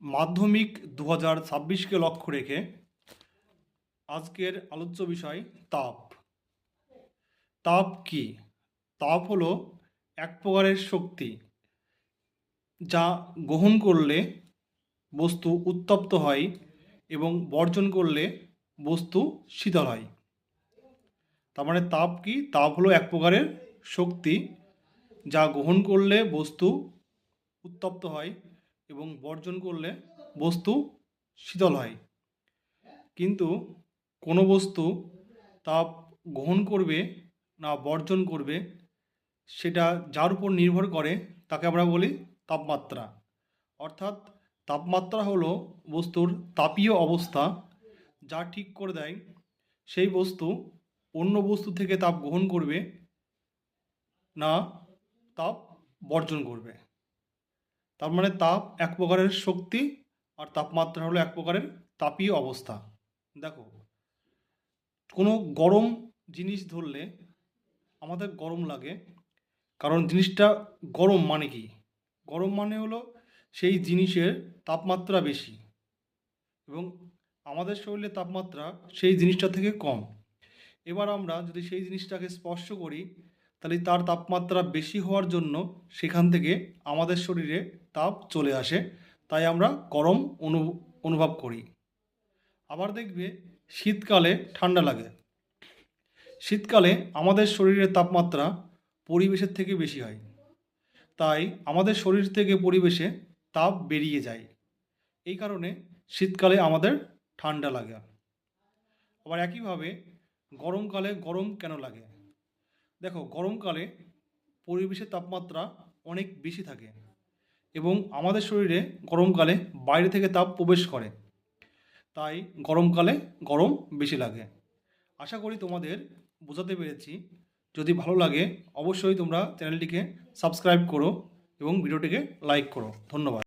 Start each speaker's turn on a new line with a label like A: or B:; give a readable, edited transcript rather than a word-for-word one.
A: মাধ্যমিক 2026কে লক্ষ্য রেখে আজকের আলোচ্য বিষয় তাপ। তাপ কি? তাপ হলো এক প্রকারের শক্তি যা গ্রহণ করলে বস্তু উত্তপ্ত হয় এবং বর্জন করলে বস্তু শীতল হয়। তার মানে তাপ কি? তাপ হলো এক প্রকারের শক্তি যা গ্রহণ করলে বস্তু উত্তপ্ত হয় এবং বর্জন করলে বস্তু শীতল হয়। কিন্তু কোনো বস্তু তাপ গ্রহণ করবে না বর্জন করবে সেটা যার উপর নির্ভর করে তাকে আমরা বলি তাপমাত্রা। অর্থাৎ তাপমাত্রা হলো বস্তুর তাপীয় অবস্থা যা ঠিক করে দেয় সেই বস্তু অন্য বস্তু থেকে তাপ গ্রহণ করবে না তাপ বর্জন করবে। তার মানে তাপ এক প্রকারের শক্তি আর তাপমাত্রা হলো এক প্রকারের তাপীয় অবস্থা। দেখো, কোনো গরম জিনিস ধরলে আমাদের গরম লাগে, কারণ জিনিসটা গরম মানে কি? গরম মানে হলো সেই জিনিসের তাপমাত্রা বেশি এবং আমাদের শরীরে তাপমাত্রা সেই জিনিসটা থেকে কম। এবার আমরা যদি সেই জিনিসটাকে স্পর্শ করি তাহলে তার তাপমাত্রা বেশি হওয়ার জন্য সেখান থেকে আমাদের শরীরে তাপ চলে আসে, তাই আমরা গরম অনুভব করি। আবার দেখবে শীতকালে ঠান্ডা লাগে। শীতকালে আমাদের শরীরের তাপমাত্রা পরিবেশের থেকে বেশি হয়, তাই আমাদের শরীর থেকে পরিবেশে তাপ বেরিয়ে যায়। এই কারণে শীতকালে আমাদের ঠান্ডা লাগে। আবার একইভাবে গরমকালে গরম কেন লাগে? দেখো, গরমকালে পরিবেশের তাপমাত্রা অনেক বেশি থাকে এবং আমাদের শরীরে গরমকালে বাইরে থেকে তাপ প্রবেশ করে, তাই গরমকালে গরম বেশি লাগে। আশা করি তোমাদের বোঝাতে পেরেছি। যদি ভালো লাগে অবশ্যই তোমরা চ্যানেলটিকে সাবস্ক্রাইব করো এবং ভিডিওটিকে লাইক করো। ধন্যবাদ।